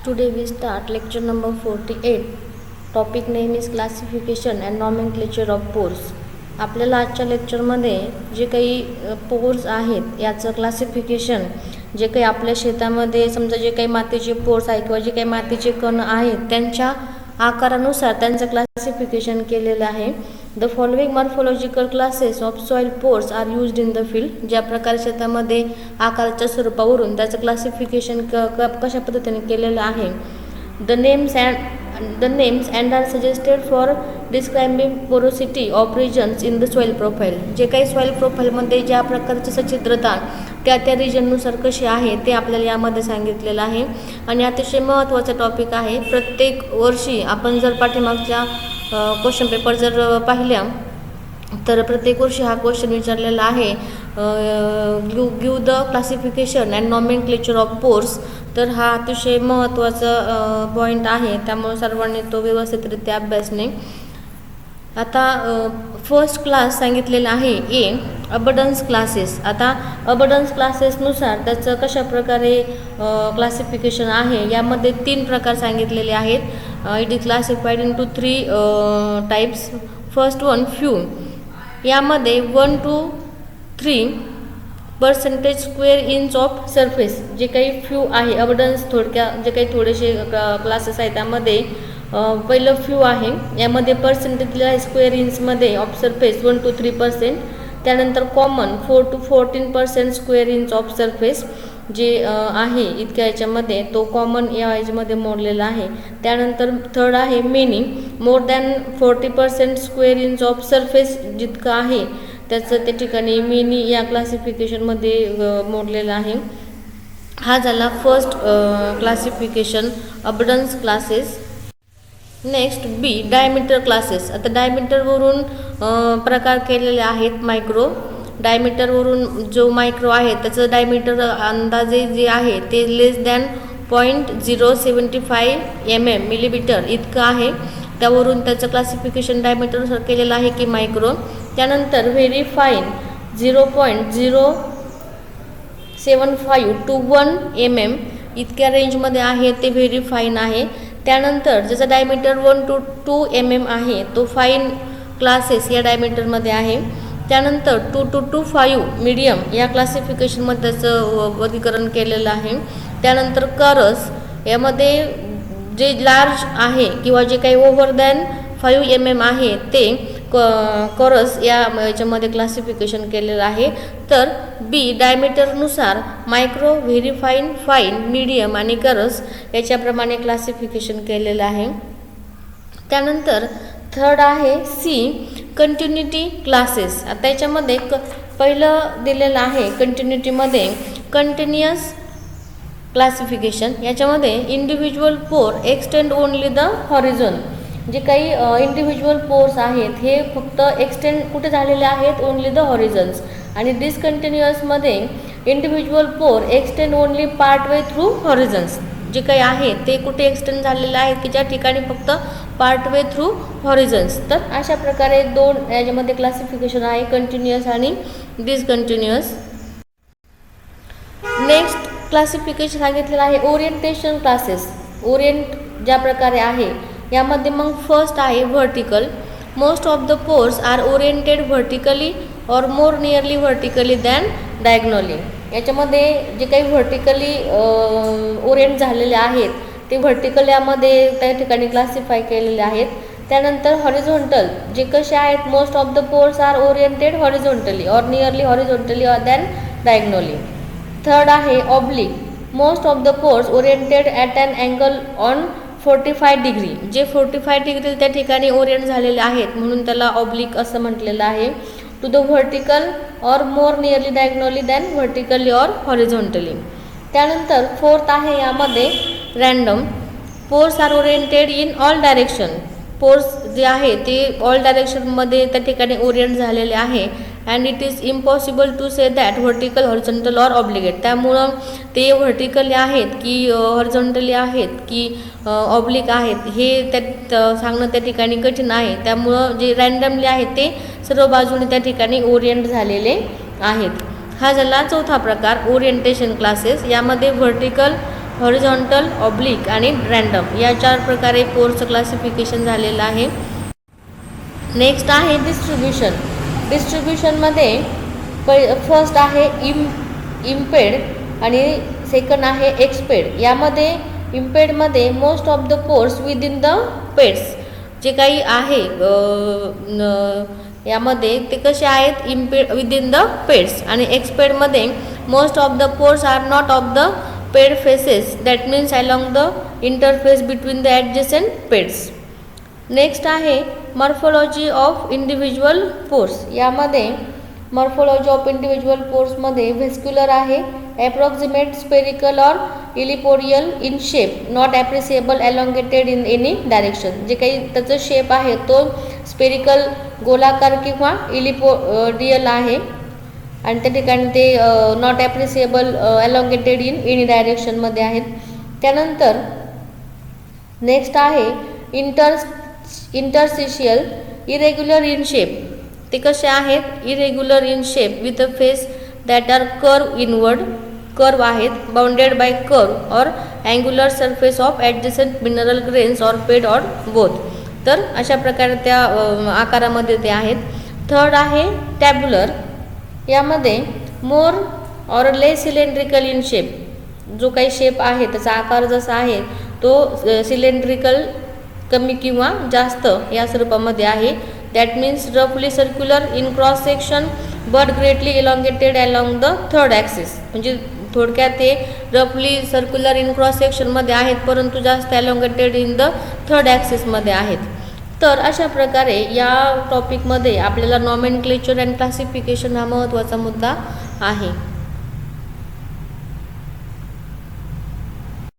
Today we start lecture number 48. Topic name is classification and nomenclature of pores. आपल्याला आजच्या लेक्चरमध्ये जे काही पोर्स आहेत याचं क्लासिफिकेशन, जे काही आपल्या शेतामध्ये समजा जे काही मातीचे पोर्स आहेत किंवा जे काही मातीचे कण आहेत त्यांच्या आकारानुसार त्यांचं क्लासिफिकेशन केलेलं आहे. The following morphological classes of soil pores are used in the field. ज्या प्रकारे शेतामध्ये आकाराच्या स्वरूपावरून त्याचं क्लासिफिकेशन कशा पद्धतीने केलेलं आहे. The names and are suggested for describing porosity of regions in the soil profile. जे काही सॉइल प्रोफाईलमध्ये ज्या प्रकारची सच्छिद्रता त्या रिजननुसार कशी आहे ते आपल्याला यामध्ये सांगितलेलं आहे. आणि अतिशय महत्त्वाचा टॉपिक आहे. प्रत्येक वर्षी आपण जर पाठीमागच्या क्वेश्चन पेपर जर पाहिल्या तर प्रत्येक वर्षी हा क्वेश्चन विचारलेला आहे, give the classification and nomenclature of pores. तर हा अतिशय महत्त्वाचा पॉईंट आहे, त्यामुळे सर्वांनी तो व्यवस्थितरित्या अभ्यासणे. आता फर्स्ट क्लास सांगितलेला आहे ए अबंडन्स क्लासेस. आता अबंडन्स क्लासेसनुसार त्याचं कशा प्रकारे क्लासिफिकेशन आहे यामध्ये 3 प्रकार सांगितलेले आहेत. It is classified into 3 types. First one few. यामध्ये 1 to 3% square inch of surface जे काही फ्यू आहे. अबंडन्स जे काही थोडेसे क्लासेस आहेत त्यामध्ये पहिलं फ्यू आहे. यामध्ये पर्सेंटेज दिलं आहे स्क्वेअर इंचमध्ये ऑफ सरफेस 1 to 3%. त्यानंतर common 4 to 14% square inch of surface जे आहे इतक्या याच्यामध्ये तो कॉमन या याच्यामध्ये मोडलेला आहे. त्यानंतर थर्ड आहे many. More than 40% square inch of surface जितकं आहे त्याचं त्या ठिकाणी मेनी या क्लासिफिकेशनमध्ये मोडलेलं आहे. हा झाला first classification abundance classes. Next B diameter classes. आता डायमीटरवरून प्रकार केलेले आहेत. मायक्रो डायमीटरवरून जो मायक्रो आहे त्याचं डायमीटर अंदाजे जे आहे ते लेस दॅन 0.075 mm मिलीमीटर इतकं आहे. त्यावरून त्याचं क्लासिफिकेशन डायमीटरनुसार केलेलं आहे की मायक्रो. त्यानंतर व्हेरी फाईन 0.075 to 1 mm इतक्या रेंजमध्ये आहे ते व्हेरी फाईन आहे. त्यानंतर ज्याचं डायमीटर 1 to 2 mm आहे तो फाईन क्लासेस या डायमीटरमध्ये आहे. त्यानंतर 2 to 5 मीडियम या क्लासिफिकेशनमध्ये त्याचं वर्गीकरण केलेलं आहे. त्यानंतर करस यामध्ये जे लार्ज आहे किंवा जे काही ओव्हर दॅन 5 mm आहे ते करस याच्यामध्ये क्लासिफिकेशन केलेलं आहे. तर बी डायमीटरनुसार micro, very fine, fine, medium आणि करस याच्याप्रमाणे क्लासिफिकेशन केलेलं आहे. त्यानंतर थर्ड आहे सी कंटिन्युटी क्लासेस. आता याच्यामध्ये पहिलं दिलेलं आहे कंटिन्युटीमध्ये कंटिन्युअस क्लासिफिकेशन. याच्यामध्ये individual pore extend only the horizon. जे काही इंडिव्हिज्युअल पोर्स आहेत हे फक्त एक्सटेंड कुठे झालेले आहेत, ओनली द हॉरिझन्स. आणि डिसकंटिन्युअसमध्ये individual pore extend only part way through horizons. जे काही आहे ते कुठे एक्सटेंड झालेले आहेत की ज्या ठिकाणी फक्त पार्ट वे थ्रू हॉरिझन्स. तर अशा प्रकारे 2 याच्यामध्ये क्लासिफिकेशन आहे, कंटिन्युअस आणि डिसकंटिन्युअस. नेक्स्ट क्लासिफिकेशन सांगितलेलं आहे ओरिएंटेशन क्लासेस. ओरिएंट ज्या प्रकारे आहे यामध्ये मग फर्स्ट आहे vertical. Most of the pores are oriented vertically or more nearly vertically than diagonally. याच्यामध्ये जे काही व्हर्टिकली ओरिएंट झालेले आहेत ते व्हर्टिकल यामध्ये त्या ठिकाणी क्लासिफाय केलेले आहेत. त्यानंतर हॉरिझॉन्टल जे कसे आहेत, most of the pores are oriented horizontally or nearly horizontally than diagonally. Third आहे oblique. Most of the pores oriented at an angle on 45 degree. जे 45 डिग्री त्या ठिकाणी ओरिएंट झालेले आहेत म्हणून त्याला ऑब्लिक असं म्हटलेलं आहे. To the vertical or more nearly diagonally than vertically or horizontally. त्यानंतर फोर्थ आहे यामध्ये random. Pores are oriented in all direction. Pores जे आहे ते ऑल डायरेक्शनमध्ये त्या ठिकाणी ओरिएंट झालेले आहे. And it is impossible to say that vertical, horizontal or obligate. त्यामुळं ते व्हर्टिकली आहेत की हॉरिझॉन्टली आहेत की ऑब्लिक आहेत हे त्यात सांगणं त्या ठिकाणी कठीण आहे. त्यामुळं जे रँडमली आहेत ते सर्व बाजूने त्या ठिकाणी ओरिएंट झालेले आहेत. हा झाला चौथा प्रकार ओरिएंटेशन क्लासेस. यामध्ये व्हर्टिकल हॉरिझॉन्टल, ऑब्लिक आणि रँडम या 4 प्रकारे पोरचं क्लासिफिकेशन झालेलं आहे. नेक्स्ट आहे डिस्ट्रीब्युशन. डिस्ट्रीब्युशनमध्ये फर्स्ट आहे इम्पेड आणि सेकंड आहे एक्सपेड. यामध्ये इम्पेडमध्ये most of the pores within the peds जे काही आहे यामध्ये ते कसे आहेत इम्पेड विदिन द पेड्स. आणि एक्सपेडमध्ये most of the pores are not of the ped faces, that means along the interface between the adjacent peds. Next आहे मॉर्फोलॉजी ऑफ इंडिव्हिज्युअल पोर्स. यामध्ये मॉर्फोलॉजी ऑफ इंडिव्हिज्युअल पोर्समध्ये व्हेस्क्युलर आहे, approximate, spherical or ellipsoidal in shape, not appreciable elongated in any direction. जे काही त्याचं shape आहे तो spherical गोलाकार किंवा इलिपोडियल आहे आणि त्या ठिकाणी ते not appreciable elongated in any डायरेक्शनमध्ये आहेत. त्यानंतर नेक्स्ट आहे इंटरस्टिशियल इरेग्युलर इन शेप. ते कसे आहेत irregular in shape with a face that are curve inward, curve आहेत, bounded by curve or angular surface of adjacent mineral grains or paid or both. तर अशा प्रकारे त्या आकारामध्ये ते आहेत. थर्ड आहे टॅब्युलर. यामध्ये more or less cylindrical in shape. जो काही शेप आहे त्याचा आकार जसा आहे तो सिलेंड्रिकल कमी किंवा जास्त या स्वरूपामध्ये आहे. दॅट मीन्स रफली circular in cross section but greatly elongated along the third axis. म्हणजे थोडक्यात ते रफली सर्क्युलर इन क्रॉस सेक्शनमध्ये आहेत परंतु जास्त एलॉंगेटेड इन द थर्ड ॲक्सिसमध्ये आहेत. तर अशा प्रकारे या टॉपिकमध्ये आपल्याला नॉमेनक्लेचर अँड क्लासिफिकेशन हा महत्त्वाचा मुद्दा आहे.